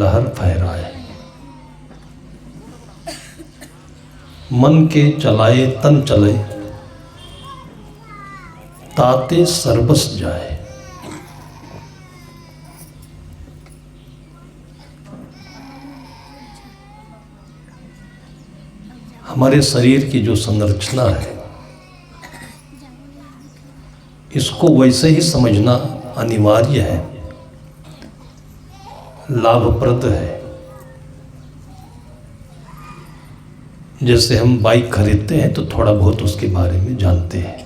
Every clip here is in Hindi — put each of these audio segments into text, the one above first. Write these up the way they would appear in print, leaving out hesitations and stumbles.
लहर फहराए। मन के चलाए तन चले, ताते सर्वस जाए। हमारे शरीर की जो संरचना है, इसको वैसे ही समझना अनिवार्य है, लाभप्रद है। जैसे हम बाइक खरीदते हैं तो थोड़ा बहुत उसके बारे में जानते हैं,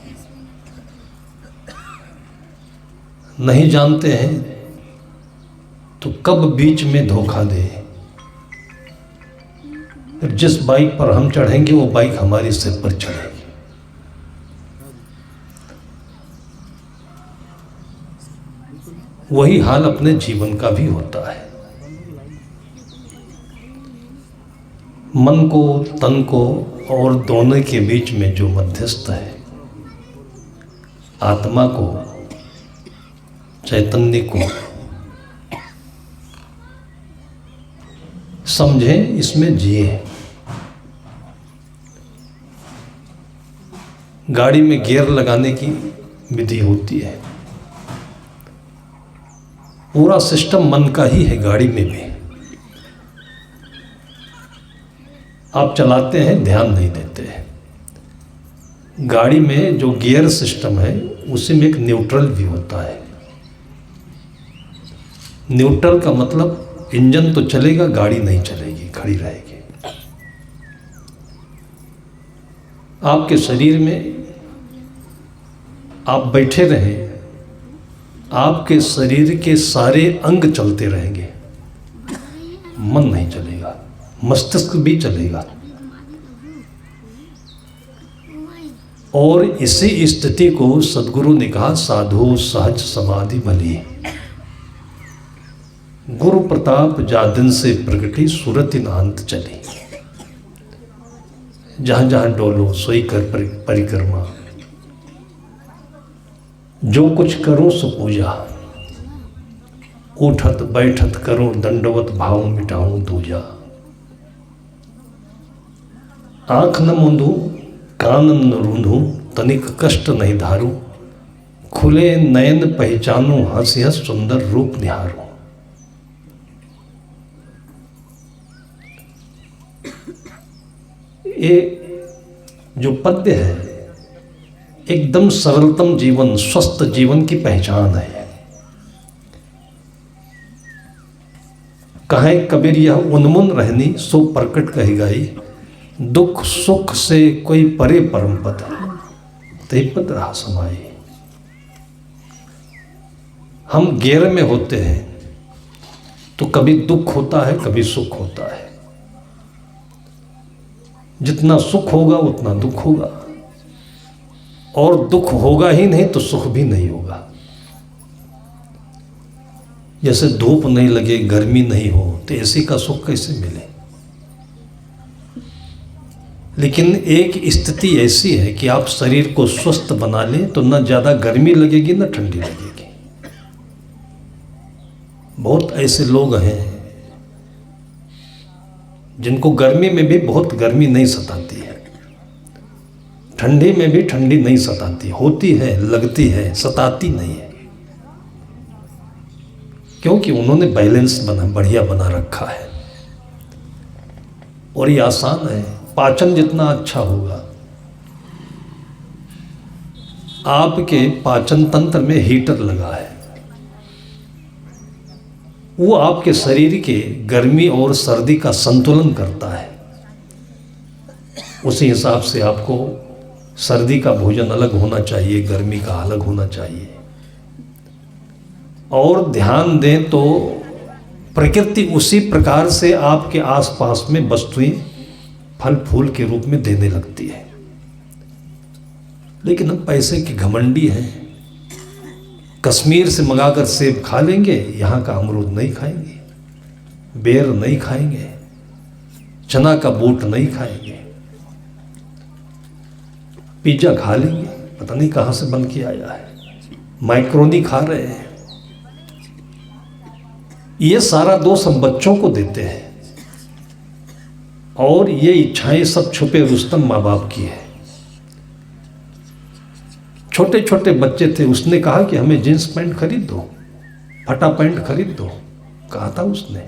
नहीं जानते हैं तो कब बीच में धोखा दे। फिर जिस बाइक पर हम चढ़ेंगे वो बाइक हमारे सिर पर चढ़ेगी। वही हाल अपने जीवन का भी होता है। मन को, तन को और दोनों के बीच में जो मध्यस्थ है, आत्मा को, चैतन्य को समझें, इसमें जिए। गाड़ी में गियर लगाने की विधि होती है, पूरा सिस्टम मन का ही है। गाड़ी में भी आप चलाते हैं, ध्यान नहीं देते हैं। गाड़ी में जो गियर सिस्टम है उसी में एक न्यूट्रल भी होता है। न्यूट्रल का मतलब इंजन तो चलेगा, गाड़ी नहीं चलेगी, खड़ी रहेगी। आपके शरीर में आप बैठे रहें, आपके शरीर के सारे अंग चलते रहेंगे, मन नहीं चलेगा, मस्तिष्क भी चलेगा। और इसी स्थिति को सद्गुरु ने कहा, साधु सहज समाधि भली, गुरु प्रताप जादिन से प्रगटी, सूरत नांत चली। जहां जहां डोलो सोई कर परिक्रमा, जो कुछ करो सो पूजा, उठत बैठत करूं दंडवत, भाव मिटाऊं दूजा। आंख न मूंदू, कान न रूंधू, तनिक कष्ट नहीं धारू, खुले नयन पहचानू, हंस हंस सुंदर रूप निहारू। ये जो पद्य है एकदम सरलतम जीवन, स्वस्थ जीवन की पहचान है। कहे कबीर यह उन्मुन रहनी, सो प्रकट कही गई, दुख सुख से कोई परे परम पद, ते पद रहा समाई। हम गियर में होते हैं तो कभी दुख होता है, कभी सुख होता है। जितना सुख होगा उतना दुख होगा, और दुख होगा ही नहीं तो सुख भी नहीं होगा। जैसे धूप नहीं लगे, गर्मी नहीं हो, तो ऐसे का सुख कैसे मिले। लेकिन एक स्थिति ऐसी है कि आप शरीर को स्वस्थ बना लें तो न ज़्यादा गर्मी लगेगी न ठंडी लगेगी। बहुत ऐसे लोग हैं जिनको गर्मी में भी बहुत गर्मी नहीं सताती है, ठंडी में भी ठंडी नहीं सताती, होती है, लगती है, सताती नहीं है, क्योंकि उन्होंने बैलेंस बढ़िया बना रखा है। और ये आसान है। पाचन जितना अच्छा होगा, आपके पाचन तंत्र में हीटर लगा है, वो आपके शरीर के गर्मी और सर्दी का संतुलन करता है। उसी हिसाब से आपको सर्दी का भोजन अलग होना चाहिए, गर्मी का अलग होना चाहिए। और ध्यान दें तो प्रकृति उसी प्रकार से आपके आसपास में वस्तुएं फल फूल के रूप में देने लगती है। लेकिन हम पैसे के घमंडी हैं, कश्मीर से मंगाकर सेब खा लेंगे, यहाँ का अमरूद नहीं खाएंगे, बेर नहीं खाएंगे, चना का बूट नहीं खाएंगे, पिज्जा खा लेंगे, पता नहीं कहाँ से बन के आया है, मैक्रोनी खा रहे हैं। ये सारा दोष हम बच्चों को देते हैं, और ये इच्छाएं सब छुपे रुस्तम माँ बाप की है। छोटे छोटे बच्चे थे, उसने कहा कि हमें जींस पैंट खरीद दो, फटा पैंट खरीद दो, कहा था उसने।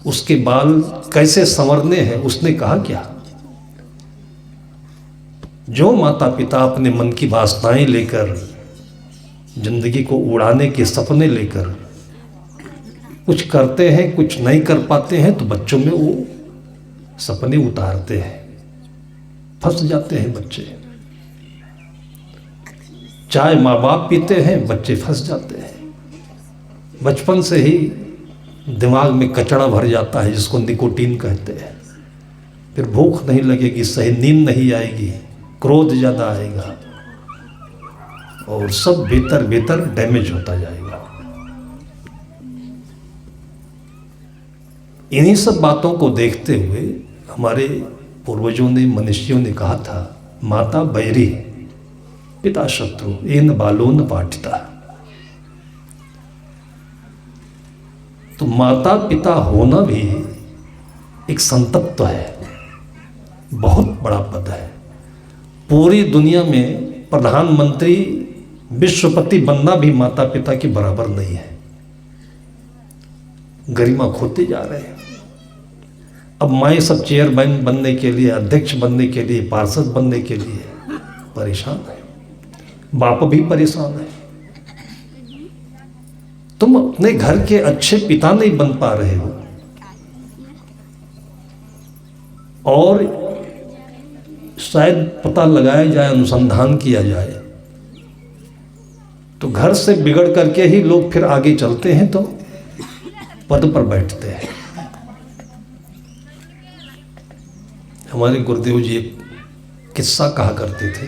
उसके बाल कैसे संवरने हैं उसने कहा क्या? जो माता पिता अपने मन की वासनाएं लेकर, जिंदगी को उड़ाने के सपने लेकर कुछ करते हैं, कुछ नहीं कर पाते हैं, तो बच्चों में वो सपने उतारते हैं, फंस जाते हैं बच्चे। चाय माँ बाप पीते हैं, बच्चे फंस जाते हैं। बचपन से ही दिमाग में कचड़ा भर जाता है, जिसको निकोटीन कहते हैं। फिर भूख नहीं लगेगी, सही नींद नहीं आएगी, क्रोध ज़्यादा आएगा, और सब भीतर भीतर डैमेज होता जाएगा। इन्हीं सब बातों को देखते हुए हमारे पूर्वजों ने, मनुष्यों ने कहा था, माता बैरी पिता शत्रु, एन बालो न पाठिता। तो माता पिता होना भी एक संतत्व है, बहुत बड़ा पद है। पूरी दुनिया में प्रधानमंत्री, विश्वपति बनना भी माता पिता के बराबर नहीं है। गरिमा खोते जा रहे हैं। अब माए सब चेयरमैन बनने के लिए, अध्यक्ष बनने के लिए, पार्षद बनने के लिए परेशान है, बाप भी परेशान है। तुम अपने घर के अच्छे पिता नहीं बन पा रहे हो, और शायद पता लगाया जाए, अनुसंधान किया जाए, तो घर से बिगड़ करके ही लोग फिर आगे चलते हैं, तो पद पर बैठते हैं। हमारे गुरुदेव जी एक किस्सा कहा करते थे।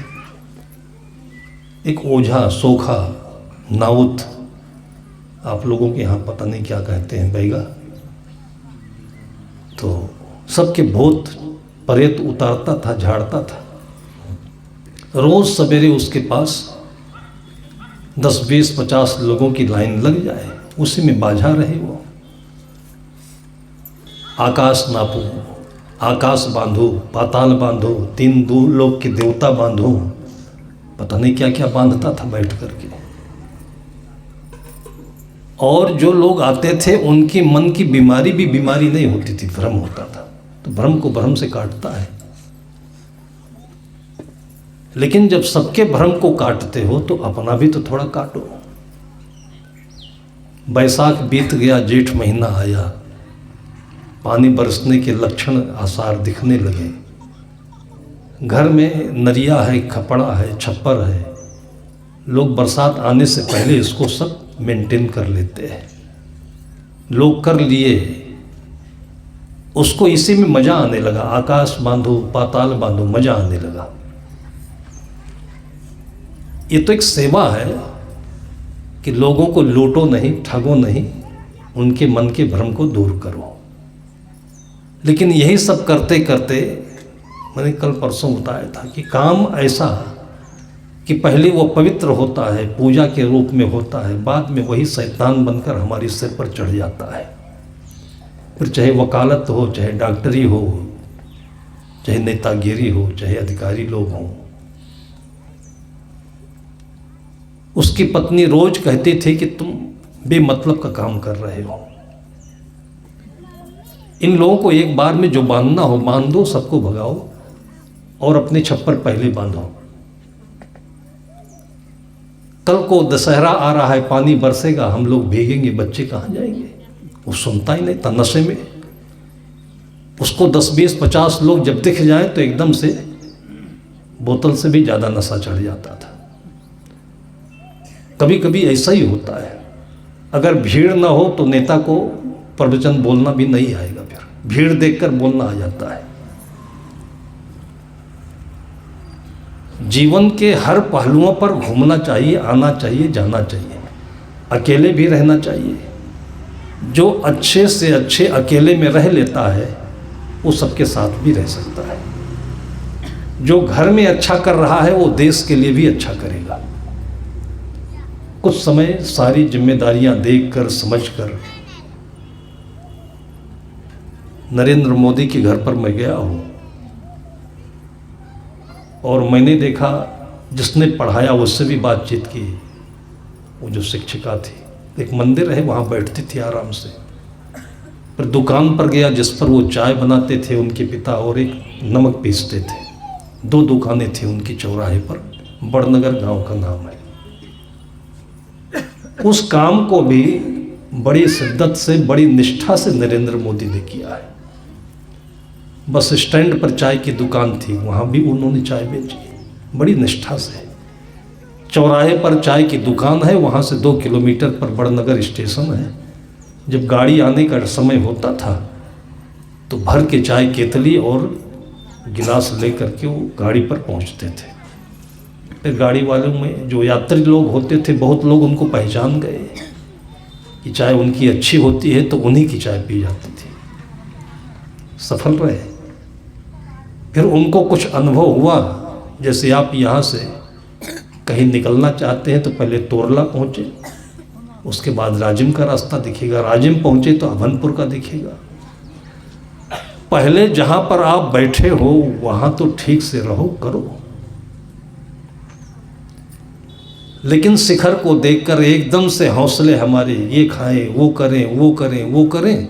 एक ओझा, सोखा, नाउत, आप लोगों के यहाँ पता नहीं क्या कहते हैं, बैगा, तो सबके भूत प्रेत उतारता था, झाड़ता था। रोज सवेरे उसके पास 10, 20, 50 लोगों की लाइन लग जाए, उसी में बाझा रहे वो। आकाश नापो, आकाश बांधो, पाताल बांधो, 3 दूर लोक के देवता बांधो, पता नहीं क्या क्या बांधता था बैठ करके। और जो लोग आते थे उनकी मन की बीमारी भी बीमारी नहीं होती थी, भ्रम होता था। तो भ्रम को भ्रम से काटता है। लेकिन जब सबके भ्रम को काटते हो तो अपना भी तो थोड़ा काटो। बैसाख बीत गया, जेठ महीना आया, पानी बरसने के लक्षण आसार दिखने लगे। घर में नरिया है, खपड़ा है, छप्पर है। लोग बरसात आने से पहले इसको सब मेंटेन कर लेते हैं। लोग कर लिए, उसको इसी में मजा आने लगा। आकाश बांधो, पाताल बांधो, मजा आने लगा। ये तो एक सेवा है कि लोगों को लूटो नहीं, ठगो नहीं, उनके मन के भ्रम को दूर करो। लेकिन यही सब करते करते, मैंने कल परसों बताया था कि काम ऐसा कि पहले वो पवित्र होता है, पूजा के रूप में होता है, बाद में वही शैतान बनकर हमारे सिर पर चढ़ जाता है। फिर चाहे वकालत हो, चाहे डॉक्टरी हो, चाहे नेतागिरी हो, चाहे अधिकारी लोग हों। उसकी पत्नी रोज कहती थी कि तुम बेमतलब का काम कर रहे हो। इन लोगों को एक बार में जो बांधना हो बांध दो, सबको भगाओ और अपने छप्पर पहले बांधो। कल को दशहरा आ रहा है, पानी बरसेगा, हम लोग भीगेंगे, बच्चे कहाँ जाएंगे? वो सुनता ही नहीं था, नशे में। उसको 10, 20, 50 लोग जब दिख जाए तो एकदम से बोतल से भी ज़्यादा नशा चढ़ जाता था। कभी कभी ऐसा ही होता है। अगर भीड़ ना हो तो नेता को प्रवचन बोलना भी नहीं आएगा, फिर भीड़ देखकर बोलना आ जाता है। जीवन के हर पहलुओं पर घूमना चाहिए, आना चाहिए, जाना चाहिए, अकेले भी रहना चाहिए। जो अच्छे से अच्छे अकेले में रह लेता है वो सबके साथ भी रह सकता है। जो घर में अच्छा कर रहा है वो देश के लिए भी अच्छा करेगा। कुछ समय सारी जिम्मेदारियां देखकर समझकर नरेंद्र मोदी के घर पर मैं गया हूँ और मैंने देखा जिसने पढ़ाया उससे भी बातचीत की। वो जो शिक्षिका थी, एक मंदिर है वहाँ बैठती थी आराम से। फिर दुकान पर गया जिस पर वो चाय बनाते थे उनके पिता और एक नमक पीसते थे। 2 दुकानें थी उनकी चौराहे पर, बड़नगर गांव का नाम है। उस काम को भी बड़ी शिद्दत से, बड़ी निष्ठा से नरेंद्र मोदी ने किया है। बस स्टैंड पर चाय की दुकान थी, वहाँ भी उन्होंने चाय बेची बड़ी निष्ठा से। चौराहे पर चाय की दुकान है, वहाँ से 2 किलोमीटर पर बड़नगर स्टेशन है। जब गाड़ी आने का समय होता था तो भर के चाय केतली और गिलास लेकर के वो गाड़ी पर पहुँचते थे। फिर गाड़ी वालों में जो यात्री लोग होते थे, बहुत लोग उनको पहचान गए कि चाय उनकी अच्छी होती है तो उन्हीं की चाय पी जाती थी। सफल रहे। फिर उनको कुछ अनुभव हुआ, जैसे आप यहाँ से कहीं निकलना चाहते हैं तो पहले तोरला पहुँचे, उसके बाद राजिम का रास्ता दिखेगा, राजिम पहुँचे तो अभनपुर का दिखेगा। पहले जहाँ पर आप बैठे हो वहाँ तो ठीक से रहो करो, लेकिन शिखर को देखकर एकदम से हौसले हमारे ये खाएं वो करें वो करें वो करें,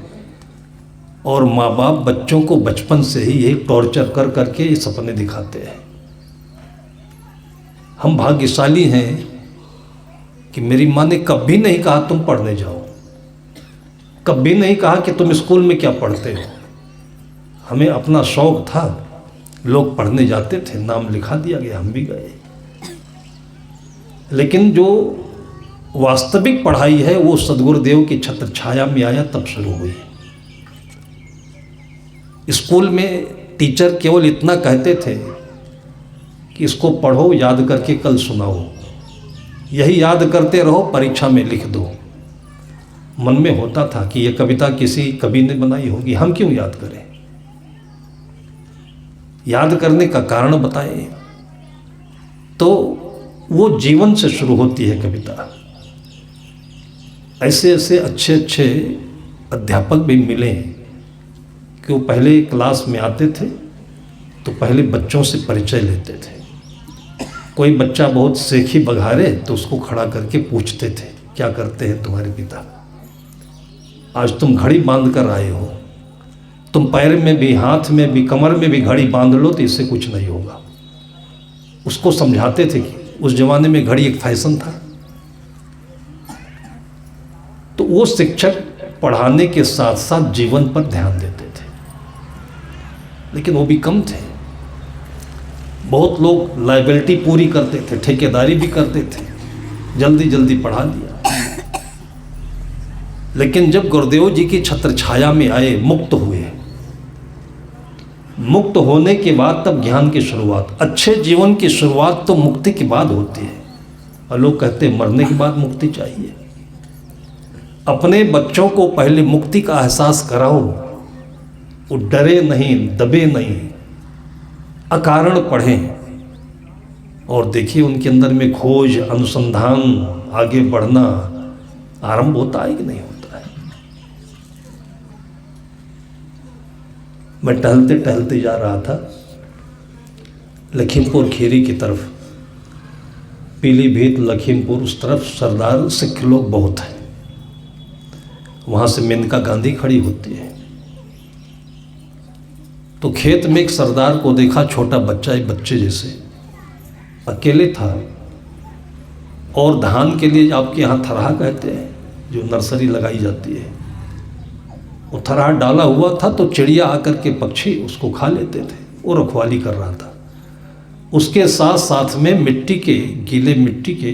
और माँ बाप बच्चों को बचपन से ही ये टॉर्चर कर करके ये सपने दिखाते हैं। हम भाग्यशाली हैं कि मेरी माँ ने कभी नहीं कहा तुम पढ़ने जाओ, कभी नहीं कहा कि तुम स्कूल में क्या पढ़ते हो। हमें अपना शौक था, लोग पढ़ने जाते थे, नाम लिखा दिया गया, हम भी गए। लेकिन जो वास्तविक पढ़ाई है वो सद्गुरुदेव की छत्र छाया में आया तब शुरू हुई। स्कूल में टीचर केवल इतना कहते थे कि इसको पढ़ो, याद करके कल सुनाओ, यही याद करते रहो, परीक्षा में लिख दो। मन में होता था कि ये कविता किसी कवि ने बनाई होगी, हम क्यों याद करें। याद करने का कारण बताएं तो वो जीवन से शुरू होती है कविता। ऐसे ऐसे अच्छे अच्छे अध्यापक भी मिले कि वो पहले क्लास में आते थे तो पहले बच्चों से परिचय लेते थे। कोई बच्चा बहुत सेखी बघारे तो उसको खड़ा करके पूछते थे क्या करते हैं तुम्हारे पिता, आज तुम घड़ी बांध कर आए हो, तुम पैर में भी, हाथ में भी, कमर में भी घड़ी बांध लो तो इससे कुछ नहीं होगा। उसको समझाते थे कि उस जमाने में घड़ी एक फैशन था। तो वो शिक्षक पढ़ाने के साथ साथ जीवन पर ध्यान देते थे, लेकिन वो भी कम थे। बहुत लोग लायबिलिटी पूरी करते थे, ठेकेदारी भी करते थे, जल्दी जल्दी पढ़ा दिया। लेकिन जब गुरुदेव जी की छत्र छाया में आए, मुक्त हुए, मुक्त होने के बाद तब ज्ञान की शुरुआत, अच्छे जीवन की शुरुआत तो मुक्ति के बाद होती है। और लोग कहते हैं मरने के बाद मुक्ति चाहिए। अपने बच्चों को पहले मुक्ति का एहसास कराओ, वो डरे नहीं, दबे नहीं, अकारण पढ़ें और देखिए उनके अंदर में खोज, अनुसंधान, आगे बढ़ना आरंभ होता है कि नहीं होता है। मैं टहलते टहलते जा रहा था लखीमपुर खीरी की तरफ, पीलीभीत, लखीमपुर, उस तरफ सरदार सिख लोग बहुत हैं। वहाँ से मेनका गांधी खड़ी होती है। तो खेत में एक सरदार को देखा, छोटा बच्चा, एक बच्चे जैसे अकेले था, और धान के लिए आपके यहाँ थरहा कहते हैं, जो नर्सरी लगाई जाती है, वो थरहा डाला हुआ था। तो चिड़िया आकर के, पक्षी उसको खा लेते थे। वो रखवाली कर रहा था। उसके साथ साथ में मिट्टी के, गीले मिट्टी के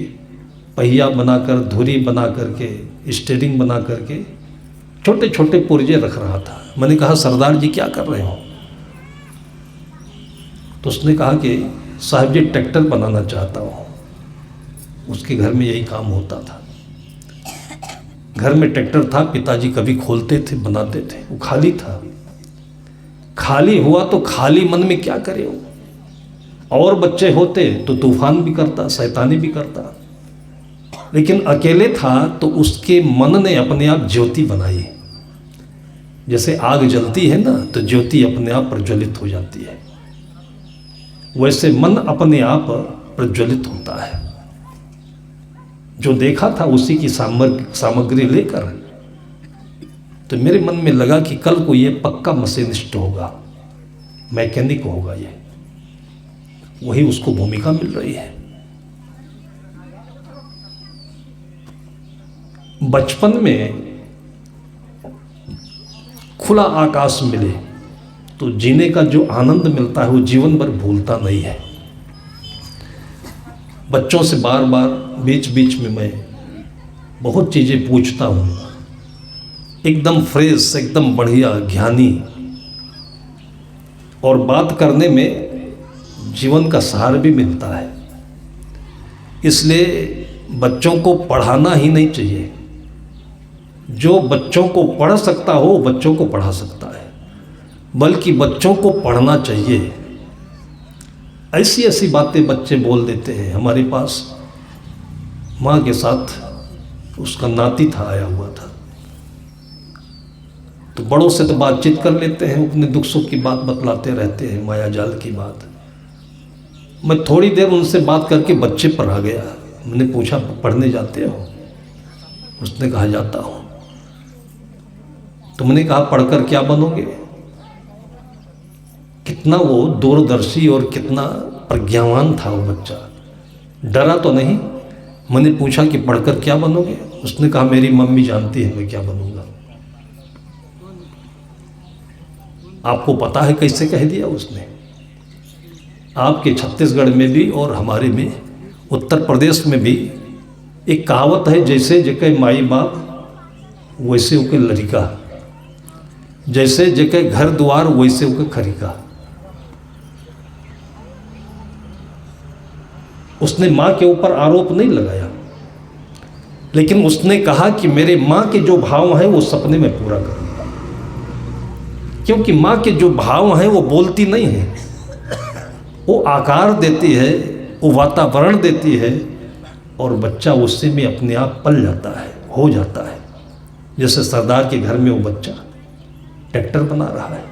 पहिया बनाकर, धुरी बना करके, स्टेयरिंग बना करके छोटे छोटे पुर्जे रख रहा था। मैंने कहा सरदार जी क्या कर रहे हो? तो उसने कहा कि साहब जी ट्रैक्टर बनाना चाहता हूँ। उसके घर में यही काम होता था। घर में ट्रैक्टर था, पिताजी कभी खोलते थे, बनाते थे। वो खाली था। खाली हुआ तो खाली मन में क्या करे वो? और बच्चे होते तो तूफान भी करता, शैतानी भी करता। लेकिन अकेले था तो उसके मन ने अपने आप ज्योति बनाई। जैसे आग जलती है ना तो ज्योति अपने आप प्रज्वलित हो जाती है, वैसे मन अपने आप प्रज्वलित होता है। जो देखा था उसी की सामग्री लेकर, तो मेरे मन में लगा कि कल को ये पक्का मशीनिस्ट होगा, मैकेनिक होगा, ये वही उसको भूमिका मिल रही है। बचपन में खुला आकाश मिले तो जीने का जो आनंद मिलता है वो जीवन भर भूलता नहीं है। बच्चों से बार बार बीच बीच में मैं बहुत चीज़ें पूछता हूँ, एकदम फ्रेश, एकदम बढ़िया, ज्ञानी, और बात करने में जीवन का सार भी मिलता है। इसलिए बच्चों को पढ़ाना ही नहीं चाहिए। जो बच्चों को पढ़ सकता हो बच्चों को पढ़ा सकता है, बल्कि बच्चों को पढ़ना चाहिए। ऐसी ऐसी बातें बच्चे बोल देते हैं। हमारे पास माँ के साथ उसका नाती था, आया हुआ था, तो बड़ों से तो बातचीत कर लेते हैं, अपने दुख सुख की बात बतलाते रहते हैं, माया जाल की बात। मैं थोड़ी देर उनसे बात करके बच्चे पर आ गया। मैंने पूछा पढ़ने जाते हो? उसने कहा जाता हूँ। तुमने कहा पढ़कर क्या बनोगे? कितना वो दूरदर्शी और कितना प्रज्ञावान था वो बच्चा, डरा तो नहीं। मैंने पूछा कि पढ़कर क्या बनोगे? उसने कहा मेरी मम्मी जानती है मैं क्या बनूंगा। आपको पता है कैसे कह दिया उसने? आपके छत्तीसगढ़ में भी और हमारे में उत्तर प्रदेश में भी एक कहावत है, जैसे जके माई बाप वैसे उके लड़िका, जैसे जके घर द्वार वैसे उके खरिका। उसने माँ के ऊपर आरोप नहीं लगाया, लेकिन उसने कहा कि मेरे माँ के जो भाव हैं वो सपने में पूरा करूँगा। क्योंकि माँ के जो भाव हैं वो बोलती नहीं है, वो आकार देती है, वो वातावरण देती है, और बच्चा उससे में अपने आप पल जाता है, हो जाता है। जैसे सरदार के घर में वो बच्चा ट्रैक्टर बना रहा है।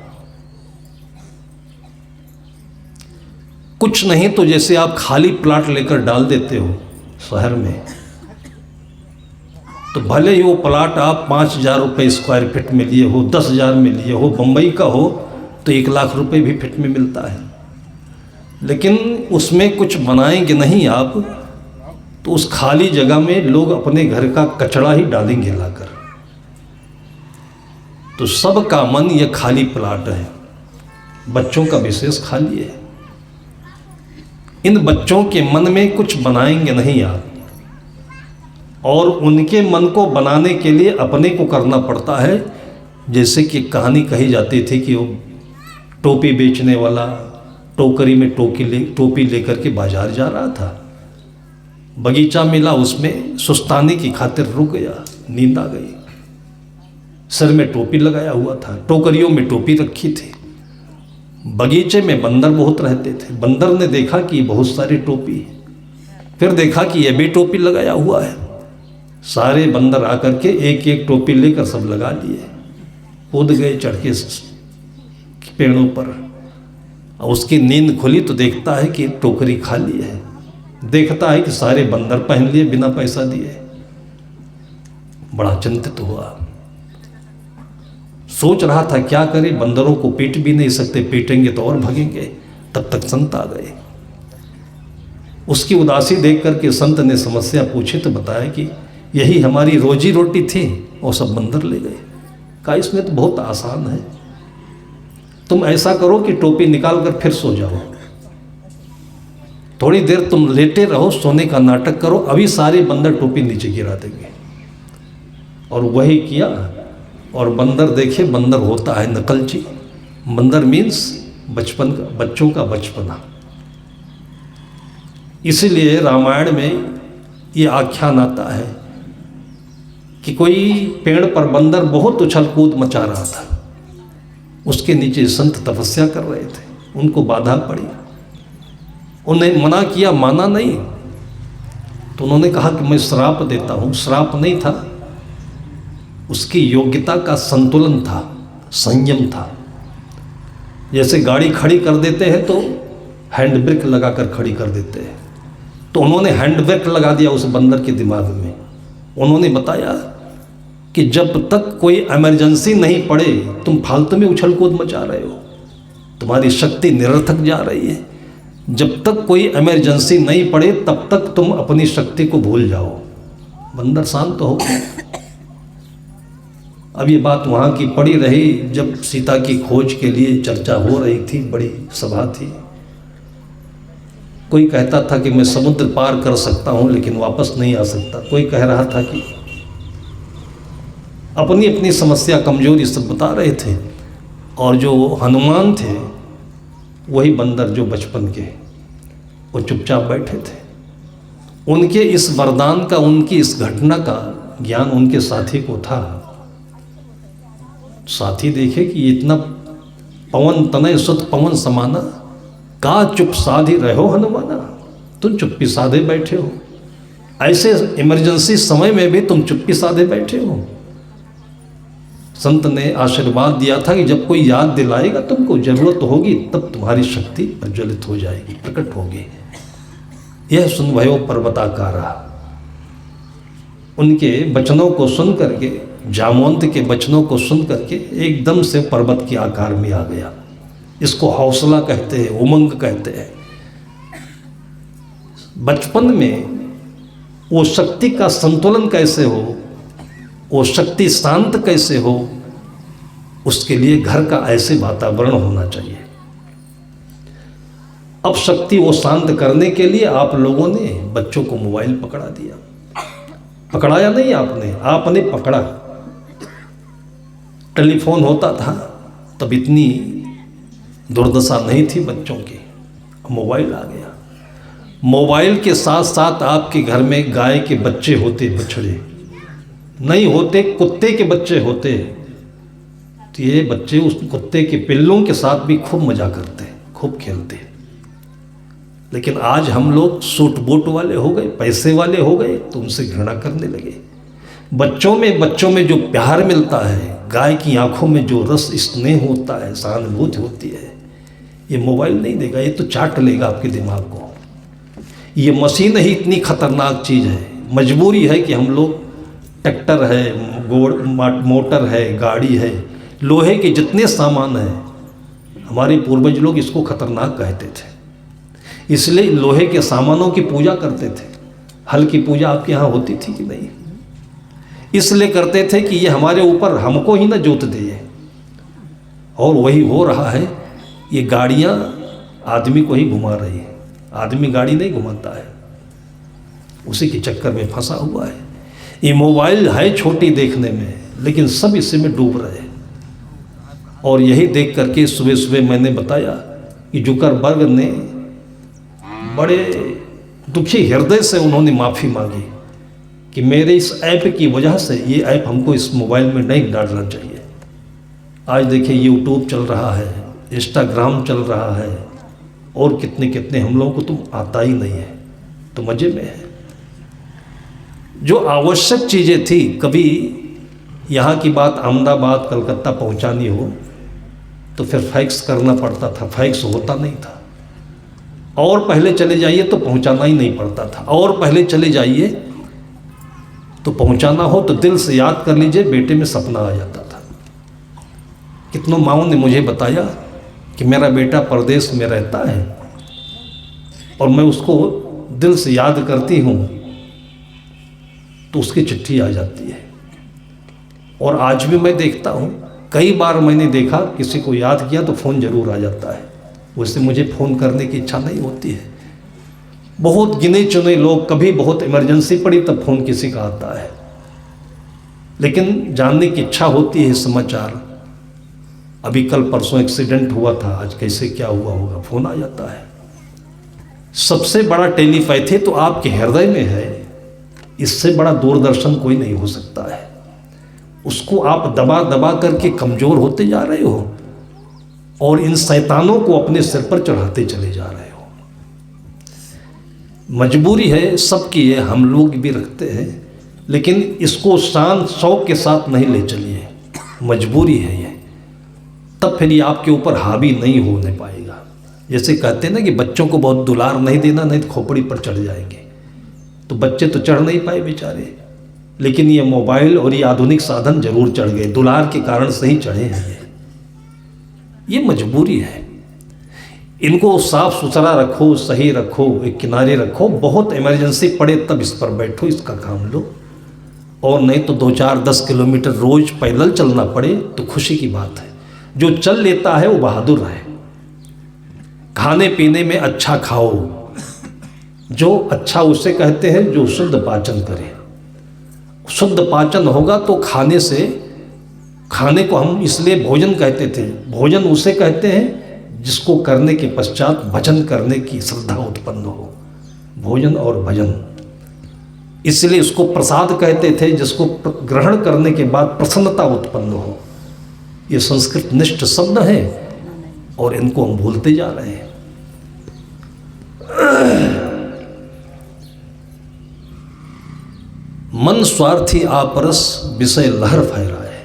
कुछ नहीं तो जैसे आप खाली प्लाट लेकर डाल देते हो शहर में, तो भले ही वो प्लाट आप 5,000 रुपये स्क्वायर फीट में लिए हो, 10,000 में लिए हो, बम्बई का हो तो 1 लाख रुपए भी फीट में मिलता है, लेकिन उसमें कुछ बनाएंगे नहीं आप, तो उस खाली जगह में लोग अपने घर का कचरा ही डालेंगे लाकर। तो सबका मन ये खाली प्लाट है, बच्चों का विशेष खाली है। इन बच्चों के मन में कुछ बनाएंगे नहीं आप, और उनके मन को बनाने के लिए अपने को करना पड़ता है। जैसे कि कहानी कही जाती थी कि वो टोपी बेचने वाला टोकरी में टोपी लेकर के बाजार जा रहा था, बगीचा मिला, उसमें सुस्ताने की खातिर रुक गया, नींद आ गई। सर में टोपी लगाया हुआ था, टोकरियों में टोपी रखी थी। बगीचे में बंदर बहुत रहते थे। बंदर ने देखा कि बहुत सारी टोपी, फिर देखा कि यह भी टोपी लगाया हुआ है। सारे बंदर आकर के एक एक टोपी लेकर सब लगा लिए, कूद गए चढ़ के पेड़ों पर। और उसकी नींद खुली तो देखता है कि टोकरी खाली है। देखता है कि सारे बंदर पहन लिए बिना पैसा दिए। बड़ा चिंतित हुआ, सोच रहा था क्या करे, बंदरों को पीट भी नहीं सकते, पीटेंगे तो और भगेंगे। तब तक संत आ गए। उसकी उदासी देख करके संत ने समस्या पूछी तो बताया कि यही हमारी रोजी रोटी थी और सब बंदर ले गए। कहा इसमें तो बहुत आसान है, तुम ऐसा करो कि टोपी निकाल कर फिर सो जाओ, थोड़ी देर तुम लेटे रहो, सोने का नाटक करो, अभी सारे बंदर टोपी नीचे गिरा देंगे। और वही किया। और बंदर देखे, बंदर होता है नकलची। बंदर मीन्स बचपन का, बच्चों का बचपना। इसीलिए रामायण में ये आख्यान आता है कि कोई पेड़ पर बंदर बहुत उछल कूद मचा रहा था, उसके नीचे संत तपस्या कर रहे थे, उनको बाधा पड़ी, उन्हें मना किया, माना नहीं, तो उन्होंने कहा कि मैं श्राप देता हूँ। श्राप नहीं था, उसकी योग्यता का संतुलन था, संयम था। जैसे गाड़ी खड़ी कर देते हैं तो हैंड ब्रेक लगाकर खड़ी कर देते हैं, तो उन्होंने हैंड ब्रेक लगा दिया उस बंदर के दिमाग में। उन्होंने बताया कि जब तक कोई इमरजेंसी नहीं पड़े तुम फालतू में उछल कूद मचा रहे हो, तुम्हारी शक्ति निरर्थक जा रही है। जब तक कोई इमरजेंसी नहीं पड़े तब तक तुम अपनी शक्ति को भूल जाओ। बंदर शांत हो गया। अब ये बात वहाँ की पड़ी रही जब सीता की खोज के लिए चर्चा हो रही थी, बड़ी सभा थी। कोई कहता था कि मैं समुद्र पार कर सकता हूँ लेकिन वापस नहीं आ सकता। कोई कह रहा था कि अपनी अपनी समस्या कमजोरी सब बता रहे थे। और जो हनुमान थे वही बंदर जो बचपन के, वो चुपचाप बैठे थे। उनके इस वरदान का, उनकी इस घटना का ज्ञान उनके साथी को था। साथी देखे कि इतना पवन तनय सुत पवन समाना, का चुप साधे रहो हनुमाना, तुम चुप्पी साधे बैठे हो। ऐसे इमरजेंसी समय में भी तुम चुप्पी साधे बैठे हो। संत ने आशीर्वाद दिया था कि जब कोई याद दिलाएगा तुमको जरूरत होगी तब तुम्हारी शक्ति प्रज्वलित हो जाएगी, प्रकट होगी। यह सुन भयो पर्वताकारा। उनके वचनों को सुन करके, जामवंत के वचनों को सुन करके एकदम से पर्वत के आकार में आ गया। इसको हौसला कहते हैं, उमंग कहते हैं। बचपन में वो शक्ति का संतुलन कैसे हो, वो शक्ति शांत कैसे हो, उसके लिए घर का ऐसे वातावरण होना चाहिए। अब शक्ति वो शांत करने के लिए आप लोगों ने बच्चों को मोबाइल पकड़ा दिया। पकड़ाया नहीं आपने पकड़ा। टेलीफोन होता था तब इतनी दुर्दशा नहीं थी बच्चों की, मोबाइल आ गया। मोबाइल के साथ साथ आपके घर में गाय के बच्चे होते, बछड़े नहीं होते, कुत्ते के बच्चे होते, तो ये बच्चे उस कुत्ते के पिल्लों के साथ भी खूब मजा करते, खूब खेलते। लेकिन आज हम लोग सूट बूट वाले हो गए, पैसे वाले हो गए, तो उनसे घृणा करने लगे। बच्चों में जो प्यार मिलता है, गाय की आंखों में जो रस स्नेह होता है, सहानुभूति होती है, ये मोबाइल नहीं देगा। ये तो चाट लेगा आपके दिमाग को। ये मशीन ही इतनी खतरनाक चीज़ है। मजबूरी है कि हम लोग, ट्रैक्टर है, मोटर है, गाड़ी है, लोहे के जितने सामान हैं, हमारे पूर्वज लोग इसको खतरनाक कहते थे, इसलिए लोहे के सामानों की पूजा करते थे। हल की पूजा आपके यहाँ होती थी कि नहीं? इसलिए करते थे कि ये हमारे ऊपर, हमको ही ना जोत दे। और वही हो रहा है। ये गाड़ियाँ आदमी को ही घुमा रही है, आदमी गाड़ी नहीं घुमाता है, उसी के चक्कर में फंसा हुआ है। ये मोबाइल है छोटी देखने में, लेकिन सब इसी में डूब रहे हैं। और यही देख करके सुबह सुबह मैंने बताया कि जुकरबर्ग ने बड़े दुखी हृदय से उन्होंने माफ़ी मांगी कि मेरे इस ऐप की वजह से, ये ऐप हमको इस मोबाइल में नहीं डालना चाहिए। आज देखिए यूट्यूब चल रहा है, इंस्टाग्राम चल रहा है, और कितने कितने, हम लोगों को तो आता ही नहीं है, तो मज़े में है। जो आवश्यक चीज़ें थी, कभी यहाँ की बात अहमदाबाद कलकत्ता पहुँचानी हो तो फिर फैक्स करना पड़ता था, फैक्स होता नहीं था। और पहले चले जाइए तो पहुँचाना ही नहीं पड़ता था, और पहले चले जाइए तो पहुँचाना हो तो दिल से याद कर लीजिए, बेटे में सपना आ जाता था। कितनों माँओं ने मुझे बताया कि मेरा बेटा परदेश में रहता है और मैं उसको दिल से याद करती हूँ तो उसकी चिट्ठी आ जाती है। और आज भी मैं देखता हूँ, कई बार मैंने देखा किसी को याद किया तो फ़ोन ज़रूर आ जाता है। उससे मुझे फ़ोन करने की इच्छा नहीं होती है। बहुत गिने चुने लोग, कभी बहुत इमरजेंसी पड़ी तब फ़ोन किसी का आता है, लेकिन जानने की इच्छा होती है समाचार। अभी कल परसों एक्सीडेंट हुआ था, आज कैसे क्या हुआ होगा, फ़ोन आ जाता है। सबसे बड़ा टेलीपैथी तो आपके हृदय में है, इससे बड़ा दूरदर्शन कोई नहीं हो सकता है। उसको आप दबा दबा करके कमज़ोर होते जा रहे हो और इन शैतानों को अपने सिर पर चढ़ाते चले जा रहे हो। मजबूरी है सबकी है, हम लोग भी रखते हैं, लेकिन इसको शान शौक के साथ नहीं ले चलिए, मजबूरी है ये, तब फिर ये आपके ऊपर हावी नहीं होने पाएगा। जैसे कहते हैं ना कि बच्चों को बहुत दुलार नहीं देना, नहीं तो खोपड़ी पर चढ़ जाएंगे, तो बच्चे तो चढ़ नहीं पाए बेचारे, लेकिन ये मोबाइल और ये आधुनिक साधन जरूर चढ़ गए, दुलार के कारण से ही चढ़े हैं। ये मजबूरी है, इनको साफ सुथरा रखो, सही रखो, एक किनारे रखो, बहुत इमरजेंसी पड़े तब इस पर बैठो, इसका काम लो, और नहीं तो 2-4-10 किलोमीटर रोज पैदल चलना पड़े तो खुशी की बात है। जो चल लेता है वो बहादुर है। खाने पीने में अच्छा खाओ, जो अच्छा उसे कहते हैं जो शुद्ध पाचन करे। शुद्ध पाचन होगा तो खाने को हम इसलिए भोजन कहते थे, भोजन उसे कहते हैं जिसको करने के पश्चात भजन करने की श्रद्धा उत्पन्न हो, भोजन और भजन। इसलिए उसको प्रसाद कहते थे जिसको ग्रहण करने के बाद प्रसन्नता उत्पन्न हो। ये संस्कृत निष्ठ शब्द है और इनको हम भूलते जा रहे हैं। मन स्वार्थी आपरस विषय लहर फहराए,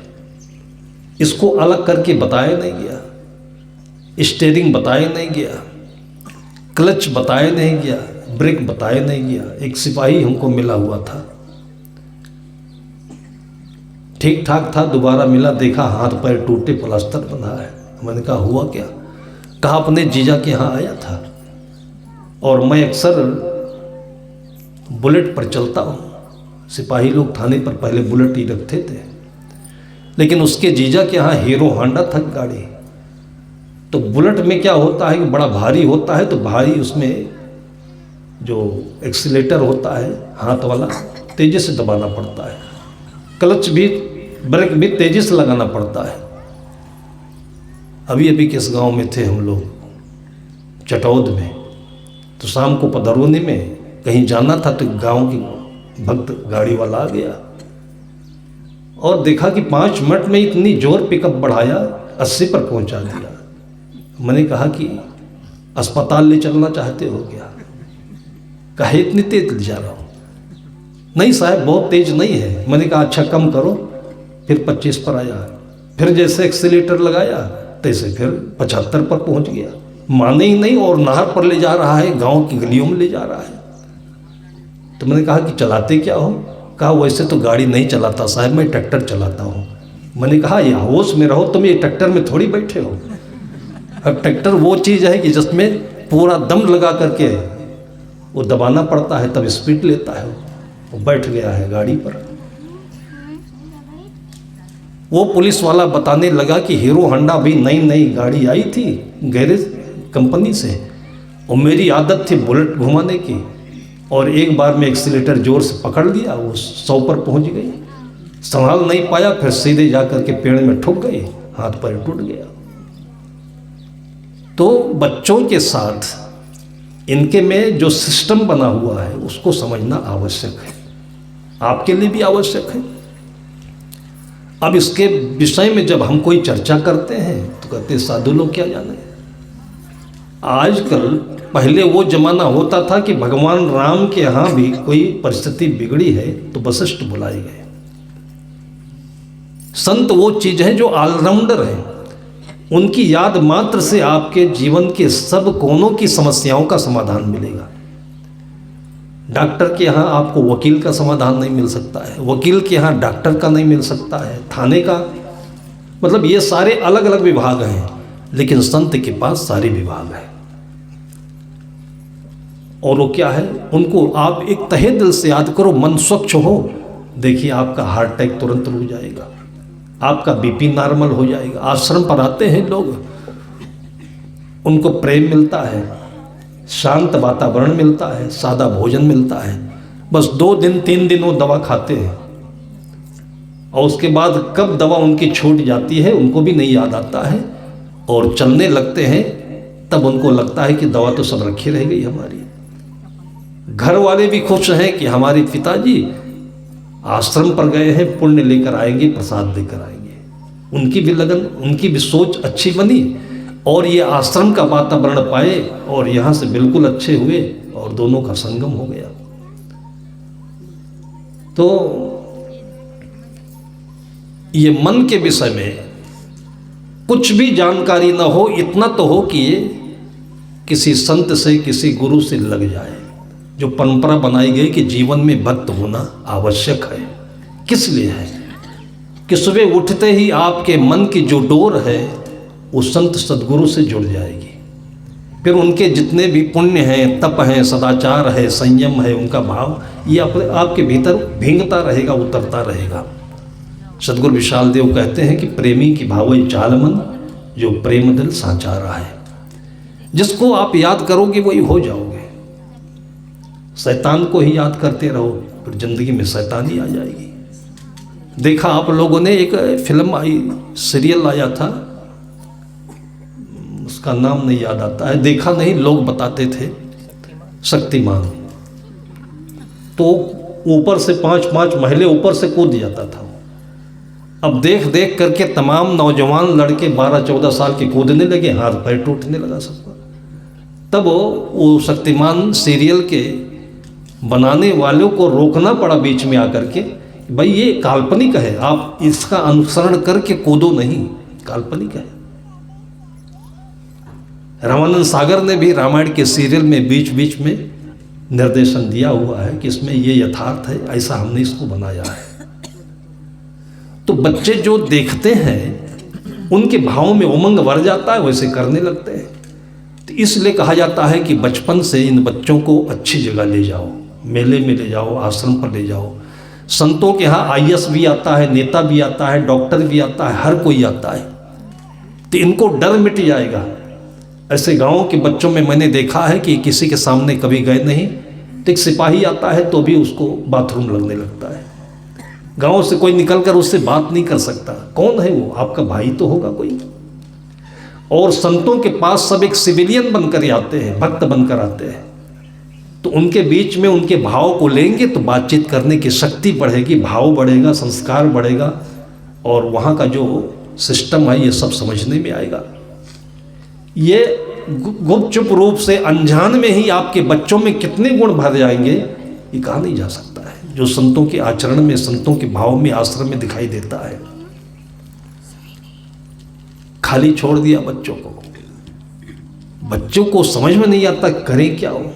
इसको अलग करके बताया नहीं गया, स्टीयरिंग बताया नहीं गया, क्लच बताया नहीं गया, ब्रेक बताया नहीं गया। एक सिपाही हमको मिला हुआ था, ठीक ठाक था, दोबारा मिला, देखा हाथ पैर टूटे, प्लास्टर बंधा है। मैंने कहा हुआ क्या? कहा अपने जीजा के यहाँ आया था और मैं अक्सर बुलेट पर चलता हूँ। सिपाही लोग थाने पर पहले बुलेट ही रखते थे, लेकिन उसके जीजा के यहाँ हीरो होंडा था गाड़ी। तो बुलेट में क्या होता है कि बड़ा भारी होता है, तो भारी उसमें जो एक्सीलेटर होता है हाथ वाला तेजी से दबाना पड़ता है, क्लच भी ब्रेक भी तेजी से लगाना पड़ता है। अभी अभी किस गांव में थे हम लोग, चटौद में, तो शाम को पदरौनी में कहीं जाना था, तो गांव की भक्त गाड़ी वाला आ गया और देखा कि 5 मिनट में इतनी जोर पिकअप बढ़ाया, 80 पर पहुंचा दिया। मैंने कहा कि अस्पताल ले चलना चाहते हो क्या? कहे इतनी तेज ले जा रहा हूँ। नहीं साहब बहुत तेज नहीं है। मैंने कहा अच्छा कम करो, फिर 25 पर आया, फिर जैसे एक्सीलेटर लगाया तैसे फिर 75 पर पहुंच गया। माने ही नहीं, और नहर पर ले जा रहा है, गांव की गलियों में ले जा रहा है। तो मैंने कहा कि चलाते क्या हो? कहा वैसे तो गाड़ी नहीं चलाता साहब, मैं ट्रैक्टर चलाता हूँ। मैंने कहा ये होश में रहो, तुम ये ट्रैक्टर में थोड़ी बैठे हो। अब ट्रैक्टर वो चीज़ है कि जिसमें पूरा दम लगा करके वो दबाना पड़ता है, तब स्पीड लेता है। वो बैठ गया है गाड़ी पर। वो पुलिस वाला बताने लगा कि हीरो होंडा भी नई नई गाड़ी आई थी गैरेज कंपनी से, और मेरी आदत थी बुलेट घुमाने की, और एक बार में एक्सीलेटर जोर से पकड़ लिया, वो 100 पर पहुंच गई। संभाल नहीं पाया, फिर सीधे जाकर के पेड़ में ठुक गई, हाथ पैर टूट गया। तो बच्चों के साथ इनके में जो सिस्टम बना हुआ है उसको समझना आवश्यक है, आपके लिए भी आवश्यक है। अब इसके विषय में जब हम कोई चर्चा करते हैं तो कहते हैं साधु लोग क्या जाने। आजकल पहले वो जमाना होता था कि भगवान राम के यहाँ भी कोई परिस्थिति बिगड़ी है तो वशिष्ठ बुलाए गए। संत वो चीज है जो ऑलराउंडर है, उनकी याद मात्र से आपके जीवन के सब कोनों की समस्याओं का समाधान मिलेगा। डॉक्टर के यहाँ आपको वकील का समाधान नहीं मिल सकता है, वकील के यहाँ डॉक्टर का नहीं मिल सकता है, थाने का, मतलब ये सारे अलग अलग विभाग हैं, लेकिन संत के पास सारे विभाग हैं। और वो क्या है, उनको आप एक तहे दिल से याद करो, मन स्वच्छ हो, देखिए आपका हार्ट अटैक तुरंत रुक जाएगा, आपका बीपी नॉर्मल हो जाएगा। आश्रम पर आते हैं लोग, उनको प्रेम मिलता है, शांत वातावरण मिलता है, सादा भोजन मिलता है, बस 2 दिन 3 दिन वो दवा खाते हैं, और उसके बाद कब दवा उनकी छूट जाती है उनको भी नहीं याद आता है, और चलने लगते हैं तब उनको लगता है कि दवा तो सब रखी रह गई हमारी। घर वाले भी खुश हैं कि हमारे पिताजी आश्रम पर गए हैं, पुण्य लेकर आएंगे, प्रसाद लेकर आएंगे। उनकी भी लगन, उनकी भी सोच अच्छी बनी, और ये आश्रम का वातावरण पाए और यहाँ से बिल्कुल अच्छे हुए, और दोनों का संगम हो गया। तो ये मन के विषय में कुछ भी जानकारी ना हो, इतना तो हो कि ये किसी संत से, किसी गुरु से लग जाए। जो परंपरा बनाई गई कि जीवन में भक्त होना आवश्यक है, किस लिए है कि सुबह उठते ही आपके मन की जो डोर है वो संत सद्गुरु से जुड़ जाएगी। फिर उनके जितने भी पुण्य हैं, तप हैं, सदाचार है, संयम है, उनका भाव ये आपके भीतर भींगता रहेगा, उतरता रहेगा। सद्गुरु विशाल देव कहते हैं कि प्रेमी की भावई चालमन, जो प्रेम दिल साचारा है। जिसको आप याद करोगे वही हो जाओगे। शैतान को ही याद करते रहो, फिर जिंदगी में शैतानी आ जाएगी। देखा आप लोगों ने, एक फिल्म आई, सीरियल आया था, उसका नाम नहीं याद आता है, देखा नहीं, लोग बताते थे, शक्तिमान। तो ऊपर से 5-5 महले ऊपर से कूद जाता था। अब देख देख करके तमाम नौजवान लड़के 12-14 साल के कूदने लगे, हाथ पैर टूटने लगा सबका। तब वो शक्तिमान सीरियल के बनाने वालों को रोकना पड़ा बीच में आकर के, भाई ये काल्पनिक है, आप इसका अनुसरण करके कूदो नहीं, काल्पनिक है। रामानंद सागर ने भी रामायण के सीरियल में बीच बीच में निर्देशन दिया हुआ है कि इसमें ये यथार्थ है, ऐसा हमने इसको बनाया है। तो बच्चे जो देखते हैं उनके भावों में उमंग भर जाता है, वैसे करने लगते हैं। तो इसलिए कहा जाता है कि बचपन से इन बच्चों को अच्छी जगह ले जाओ, मेले में ले जाओ, आश्रम पर ले जाओ। संतों के यहाँ आईएएस भी आता है, नेता भी आता है, डॉक्टर भी आता है, हर कोई आता है। तो इनको डर मिट जाएगा। ऐसे गाँव के बच्चों में मैंने देखा है कि किसी के सामने कभी गए नहीं, तो एक सिपाही आता है तो भी उसको बाथरूम लगने लगता है। गांव से कोई निकलकर उससे बात नहीं कर सकता। कौन है वो? आपका भाई तो होगा कोई। और संतों के पास सब एक सिविलियन बनकर आते हैं, भक्त बनकर आते हैं। तो उनके बीच में उनके भाव को लेंगे तो बातचीत करने की शक्ति बढ़ेगी, भाव बढ़ेगा, संस्कार बढ़ेगा, और वहाँ का जो सिस्टम है ये सब समझने में आएगा। ये गुपचुप रूप से अनजान में ही आपके बच्चों में कितने गुण भर जाएंगे ये कहा नहीं जा सकता है, जो संतों के आचरण में, संतों के भाव में, आश्रम में दिखाई देता है। खाली छोड़ दिया बच्चों को, बच्चों को समझ में नहीं आता करें क्या हो।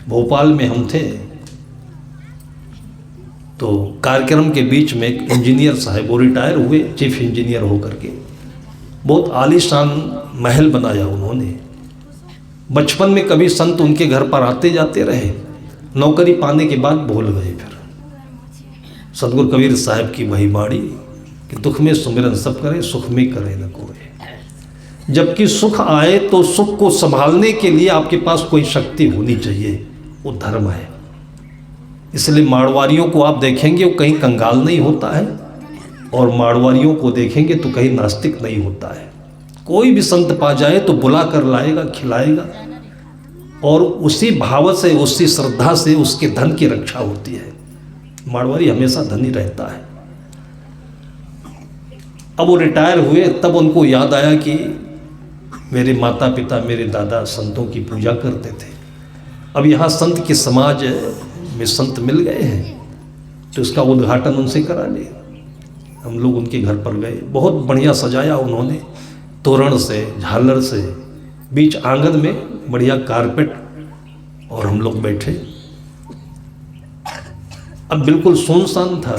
भोपाल में हम थे तो कार्यक्रम के बीच में एक इंजीनियर साहब, वो रिटायर हुए चीफ इंजीनियर होकर के, बहुत आलीशान महल बनाया उन्होंने। बचपन में कभी संत उनके घर पर आते जाते रहे, नौकरी पाने के बाद भूल गए। फिर सतगुरु कबीर साहब की वही बाणी कि दुख में सुमिरन सब करे, सुख में करे न कोई। जबकि सुख आए तो सुख को संभालने के लिए आपके पास कोई शक्ति होनी चाहिए, वो धर्म है। इसलिए मारवाड़ियों को आप देखेंगे वो कहीं कंगाल नहीं होता है, और मारवाड़ियों को देखेंगे तो कहीं नास्तिक नहीं होता है। कोई भी संत पा जाए तो बुला कर लाएगा, खिलाएगा, और उसी भाव से, उसी श्रद्धा से उसके धन की रक्षा होती है। मारवाड़ी हमेशा धनी रहता है। अब वो रिटायर हुए तब उनको याद आया कि मेरे माता पिता, मेरे दादा संतों की पूजा करते थे। अब यहाँ संत के समाज में संत मिल गए हैं तो इसका उद्घाटन उनसे करा लिया। हम लोग उनके घर पर गए, बहुत बढ़िया सजाया उन्होंने, तोरण से, झालर से, बीच आंगन में बढ़िया कारपेट, और हम लोग बैठे। अब बिल्कुल सुनसान था।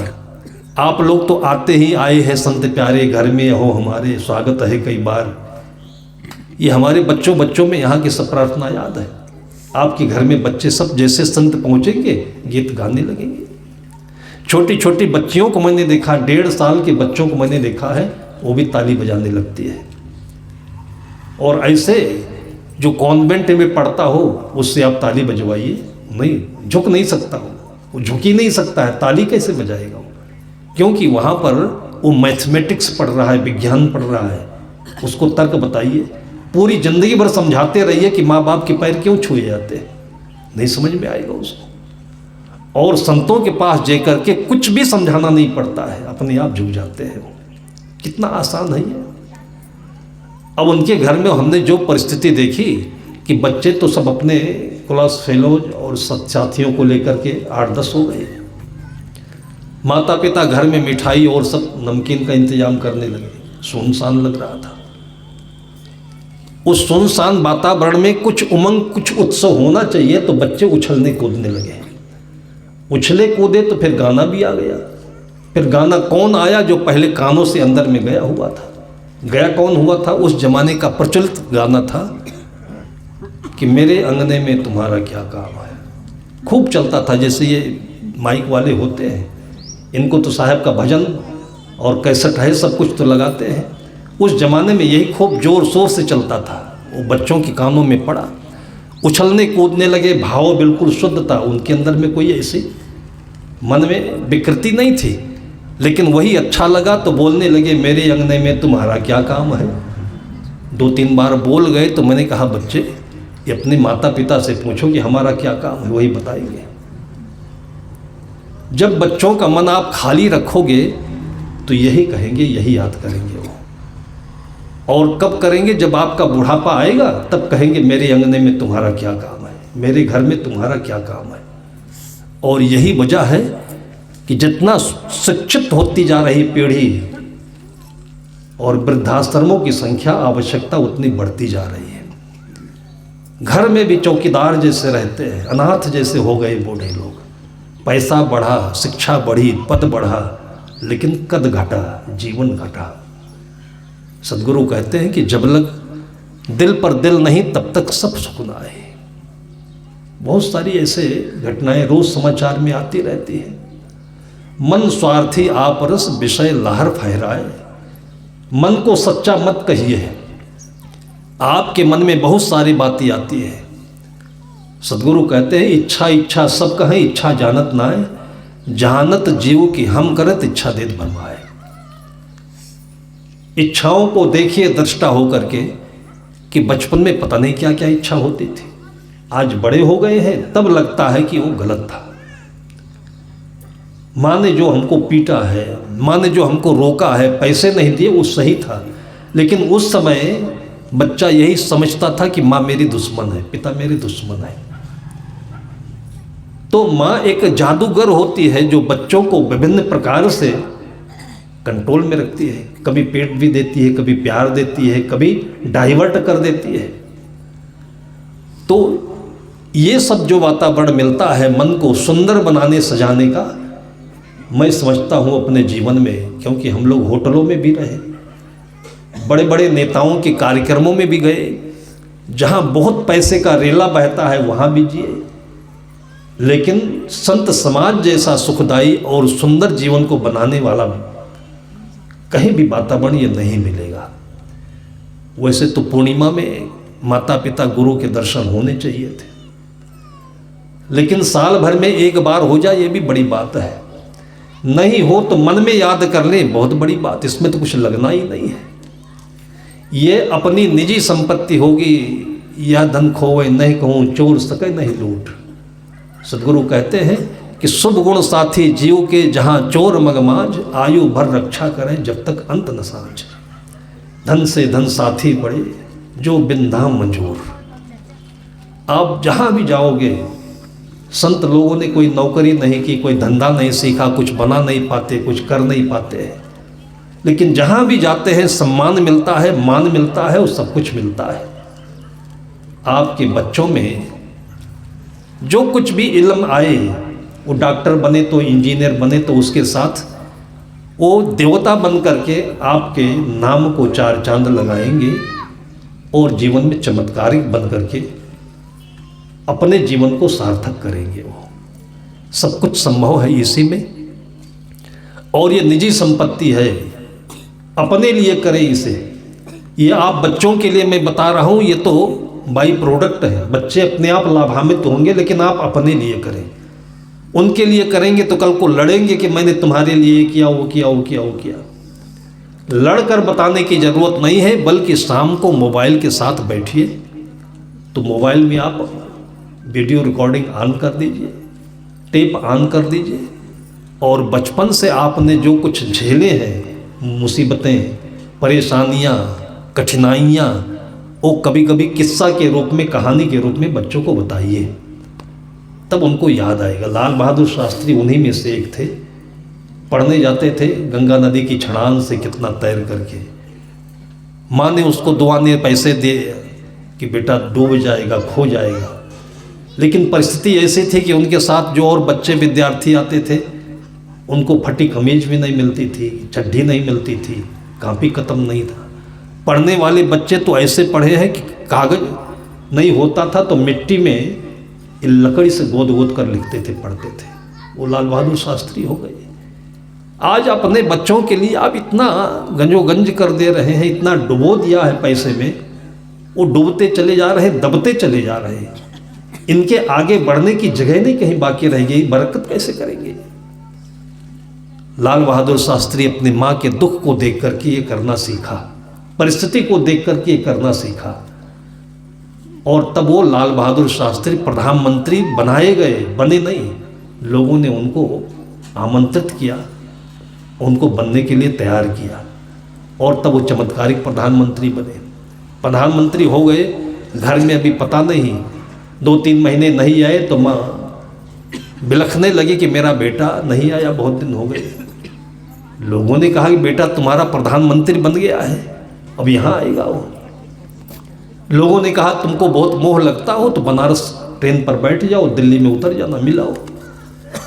आप लोग तो आते ही आए हैं संत प्यारे, घर में हो हमारे, स्वागत है कई बार। ये हमारे बच्चों में यहाँ की सब प्रार्थना याद है। आपके घर में बच्चे सब जैसे संत पहुँचेंगे गीत गाने लगेंगे। छोटी छोटी बच्चियों को मैंने देखा, 1.5 साल के बच्चों को मैंने देखा है, वो भी ताली बजाने लगती है। और ऐसे जो कॉन्वेंट में पढ़ता हो उससे आप ताली बजवाइए, नहीं झुक नहीं सकता वो झुक ही नहीं सकता है, ताली कैसे बजाएगा वो? क्योंकि वहाँ पर वो मैथमेटिक्स पढ़ रहा है, विज्ञान पढ़ रहा है। उसको तर्क बताइए, पूरी जिंदगी भर समझाते रहिए कि माँ बाप के पैर क्यों छुए जाते हैं, नहीं समझ में आएगा उसको। और संतों के पास जाकर के कुछ भी समझाना नहीं पड़ता है, अपने आप झुक जाते हैं वो। कितना आसान है ये। अब उनके घर में हमने जो परिस्थिति देखी कि बच्चे तो सब अपने क्लास फेलोज और साथियों को लेकर के 8-10 हो गए। माता पिता घर में मिठाई और सब नमकीन का इंतजाम करने लगे। सुनसान लग रहा था। उस सुनसान वातावरण में कुछ उमंग, कुछ उत्सव होना चाहिए, तो बच्चे उछलने कूदने लगे। उछले कूदे तो फिर गाना भी आ गया। फिर गाना कौन आया? जो पहले कानों से अंदर में गया हुआ था। गया कौन हुआ था? उस जमाने का प्रचलित गाना था कि मेरे अंगने में तुम्हारा क्या काम है। खूब चलता था। जैसे ये माइक वाले होते हैं, इनको तो साहब का भजन और कैसेट है, सब कुछ तो लगाते हैं। उस जमाने में यही खूब जोर शोर से चलता था। वो बच्चों के कानों में पड़ा, उछलने कूदने लगे। भाव बिल्कुल शुद्ध था उनके अंदर में, कोई ऐसी मन में विकृति नहीं थी। लेकिन वही अच्छा लगा तो बोलने लगे, मेरे अंगने में तुम्हारा क्या काम है। 2-3 बार बोल गए तो मैंने कहा, बच्चे ये अपने माता पिता से पूछो कि हमारा क्या काम है, वही बताएंगे। जब बच्चों का मन आप खाली रखोगे तो यही कहेंगे, यही याद करेंगे वो। और कब करेंगे? जब आपका बुढ़ापा आएगा तब कहेंगे, मेरे अंगने में तुम्हारा क्या काम है, मेरे घर में तुम्हारा क्या काम है। और यही वजह है कि जितना शिक्षित होती जा रही पीढ़ी और वृद्धाश्रमों की संख्या, आवश्यकता उतनी बढ़ती जा रही है। घर में भी चौकीदार जैसे रहते हैं, अनाथ जैसे हो गए बूढ़े लोग। पैसा बढ़ा, शिक्षा बढ़ी, पद बढ़ा, लेकिन कद घटा, जीवन घटा। सदगुरु कहते हैं कि जब लग दिल पर दिल नहीं तब तक सब सुकुनाए। बहुत सारी ऐसे घटनाएं रोज समाचार में आती रहती है। मन स्वार्थी आपरस विषय लहर फहराए। मन को सच्चा मत कहिए। आपके मन में बहुत सारी बातें आती है। सदगुरु कहते हैं, इच्छा इच्छा सब कहें, इच्छा जानत नाय, जानत जीव की हम करत इच्छा देत भरमाए। इच्छाओं को देखिए दृष्टा होकर के कि बचपन में पता नहीं क्या क्या इच्छा होती थी। आज बड़े हो गए हैं तब लगता है कि वो गलत था। माँ ने जो हमको पीटा है, माँ ने जो हमको रोका है, पैसे नहीं दिए, वो सही था। लेकिन उस समय बच्चा यही समझता था कि माँ मेरी दुश्मन है, पिता मेरे दुश्मन है। तो माँ एक जादूगर होती है जो बच्चों को विभिन्न प्रकार से कंट्रोल में रखती है। कभी पेट भी देती है, कभी प्यार देती है, कभी डाइवर्ट कर देती है। तो ये सब जो वातावरण मिलता है मन को सुंदर बनाने सजाने का, मैं समझता हूँ अपने जीवन में, क्योंकि हम लोग होटलों में भी रहे, बड़े बड़े नेताओं के कार्यक्रमों में भी गए, जहाँ बहुत पैसे का रेला बहता है वहाँ भी जिए। लेकिन संत समाज जैसा सुखदायी और सुंदर जीवन को बनाने वाला कहीं भी वातावरण ये नहीं मिलेगा। वैसे तो पूर्णिमा में माता पिता गुरु के दर्शन होने चाहिए थे, लेकिन साल भर में एक बार हो जाए ये भी बड़ी बात है। नहीं हो तो मन में याद कर ले, बहुत बड़ी बात, इसमें तो कुछ लगना ही नहीं है। ये अपनी निजी संपत्ति होगी, यह धन खोवे नहीं कहूँ, चोर सके नहीं लूट। सदगुरु कहते हैं कि शुभ गुण साथी जीव के, जहाँ चोर मगमाज, आयु भर रक्षा करें जब तक अंत न साँझ। धन से धन साथी बड़े, जो बिंधा मंजूर। आप जहाँ भी जाओगे, संत लोगों ने कोई नौकरी नहीं की, कोई धंधा नहीं सीखा, कुछ बना नहीं पाते, कुछ कर नहीं पाते हैं, लेकिन जहाँ भी जाते हैं सम्मान मिलता है, मान मिलता है और सब कुछ मिलता है। आपके बच्चों में जो कुछ भी इल्म आए, वो डॉक्टर बने तो इंजीनियर बने तो उसके साथ वो देवता बन करके आपके नाम को 4 चांद लगाएंगे और जीवन में चमत्कारिक बन करके अपने जीवन को सार्थक करेंगे। वो सब कुछ संभव है इसी में। और ये निजी संपत्ति है, अपने लिए करें इसे। ये आप बच्चों के लिए मैं बता रहा हूँ, ये तो बाई प्रोडक्ट है। बच्चे अपने आप लाभान्वित होंगे, लेकिन आप अपने लिए करें। उनके लिए करेंगे तो कल को लड़ेंगे कि मैंने तुम्हारे लिए किया, वो किया, वो किया, वो किया। लड़कर बताने की ज़रूरत नहीं है, बल्कि शाम को मोबाइल के साथ बैठिए तो मोबाइल में आप वीडियो रिकॉर्डिंग ऑन कर दीजिए, टेप ऑन कर दीजिए, और बचपन से आपने जो कुछ झेले हैं, मुसीबतें, परेशानियाँ, कठिनाइयाँ, वो कभी कभी किस्सा के रूप में, कहानी के रूप में बच्चों को बताइए, तब उनको याद आएगा। लाल बहादुर शास्त्री उन्हीं में से एक थे। पढ़ने जाते थे गंगा नदी की छड़ान से कितना तैर करके। माँ ने उसको 2 आने पैसे दे कि बेटा डूब जाएगा, खो जाएगा, लेकिन परिस्थिति ऐसी थी कि उनके साथ जो और बच्चे विद्यार्थी आते थे उनको फटी कमीज भी नहीं मिलती थी, चड्ढी नहीं मिलती थी, कापी ख़त्म नहीं था। पढ़ने वाले बच्चे तो ऐसे पढ़े हैं कि कागज नहीं होता था तो मिट्टी में लकड़ी से गोद गोद कर लिखते थे, पढ़ते थे। वो लाल बहादुर शास्त्री हो गए। आज अपने बच्चों के लिए आप इतना गंजोगंज कर दे रहे हैं, इतना डुबो दिया है पैसे में, वो डूबते चले जा रहे हैं, दबते चले जा रहे हैं। इनके आगे बढ़ने की जगह नहीं कहीं बाकी रह गई, बरकत कैसे करेंगे? लाल बहादुर शास्त्री अपनी माँ के दुख को देख करके ये करना सीखा, परिस्थिति को देख करके ये करना सीखा, और तब वो लाल बहादुर शास्त्री प्रधानमंत्री बनाए गए, बने नहीं। लोगों ने उनको आमंत्रित किया, उनको बनने के लिए तैयार किया, और तब वो चमत्कारिक प्रधानमंत्री बने। प्रधानमंत्री हो गए, घर में अभी पता नहीं, 2-3 महीने नहीं आए तो माँ बिलखने लगी कि मेरा बेटा नहीं आया, बहुत दिन हो गए। लोगों ने कहा कि बेटा तुम्हारा प्रधानमंत्री बन गया है, अब यहाँ आएगा वो। लोगों ने कहा तुमको बहुत मोह लगता हो तो बनारस ट्रेन पर बैठ जाओ, दिल्ली में उतर जाना, मिलाओ।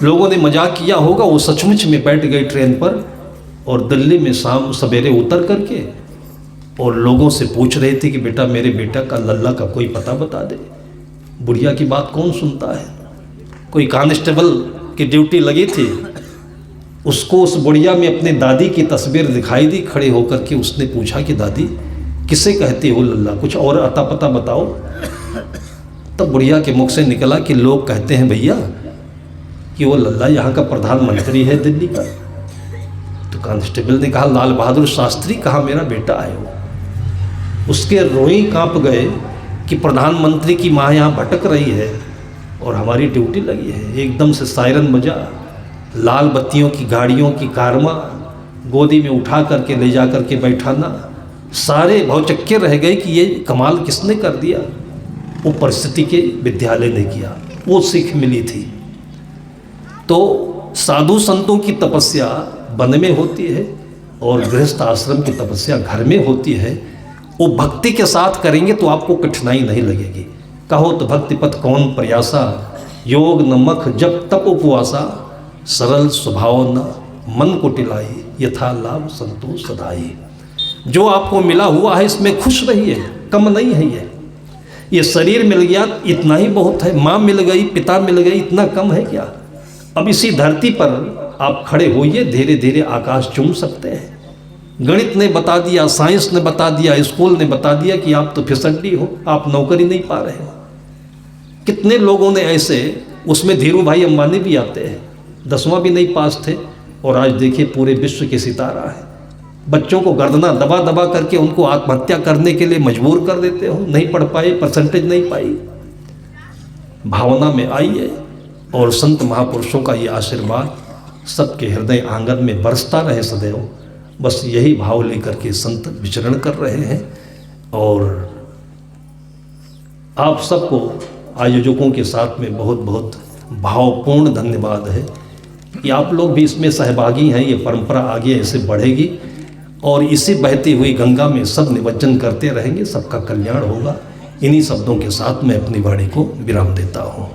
लोगों ने मजाक किया होगा, वो सचमुच में बैठ गई ट्रेन पर और दिल्ली में शाम सवेरे उतर करके और लोगों से पूछ रहे थे कि बेटा मेरे बेटा का लल्ला का कोई पता बता दे। बुढ़िया की बात कौन सुनता है? कोई कांस्टेबल की ड्यूटी लगी थी, उसको उस बुढ़िया में अपने दादी की तस्वीर दिखाई दी खड़े होकर के। उसने पूछा कि दादी किसे कहते हो लल्ला, कुछ और अता पता बताओ। तब बुढ़िया के मुख से निकला कि लोग कहते हैं भैया कि वो लल्ला यहाँ का प्रधानमंत्री है दिल्ली का। तो कांस्टेबल ने कहा लाल बहादुर शास्त्री कहाँ मेरा बेटा है वो। उसके रोई कांप गए कि प्रधानमंत्री की माँ यहाँ भटक रही है और हमारी ड्यूटी लगी है। एकदम से सायरन बजा, लाल बत्तियों की गाड़ियों की कारमा गोदी में उठा करके ले जा करके बैठाना, सारे भौचक्के रह गए कि ये कमाल किसने कर दिया। वो परिस्थिति के विद्यालय ने किया, वो सीख मिली थी। तो साधु संतों की तपस्या वन में होती है और गृहस्थ आश्रम की तपस्या घर में होती है। वो भक्ति के साथ करेंगे तो आपको कठिनाई नहीं लगेगी। कहो तो भक्ति पथ कौन प्रयासा, योग न मख जप तप उपवासा, सरल स्वभाव न मन को टिलाई, यथा लाभ संतोष सदाई। जो आपको मिला हुआ है इसमें खुश रहिए, कम नहीं है ये शरीर मिल गया इतना ही बहुत है, माँ मिल गई, पिता मिल गई, इतना कम है क्या? अब इसी धरती पर आप खड़े होइए, धीरे धीरे आकाश चूम सकते हैं। गणित ने बता दिया, साइंस ने बता दिया, स्कूल ने बता दिया कि आप तो फिसड्डी हो, आप नौकरी नहीं पा रहे हो। कितने लोगों ने ऐसे, उसमें धीरू भाई अंबानी भी आते हैं, 10वां भी नहीं पास थे और आज देखिए पूरे विश्व के सितारा है। बच्चों को गर्दना दबा दबा करके उनको आत्महत्या करने के लिए मजबूर कर देते हो, नहीं पढ़ पाए, परसेंटेज नहीं पाई। भावना में आइए और संत महापुरुषों का ये आशीर्वाद सबके हृदय आंगन में बरसता रहे सदैव। बस यही भाव लेकर के संत विचरण कर रहे हैं। और आप सबको आयोजकों के साथ में बहुत बहुत भावपूर्ण धन्यवाद है कि आप लोग भी इसमें सहभागी हैं। ये परंपरा आगे ऐसे बढ़ेगी और इसी बहती हुई गंगा में सब निमज्जन करते रहेंगे, सबका कल्याण होगा। इन्हीं शब्दों के साथ मैं अपनी वाणी को विराम देता हूँ।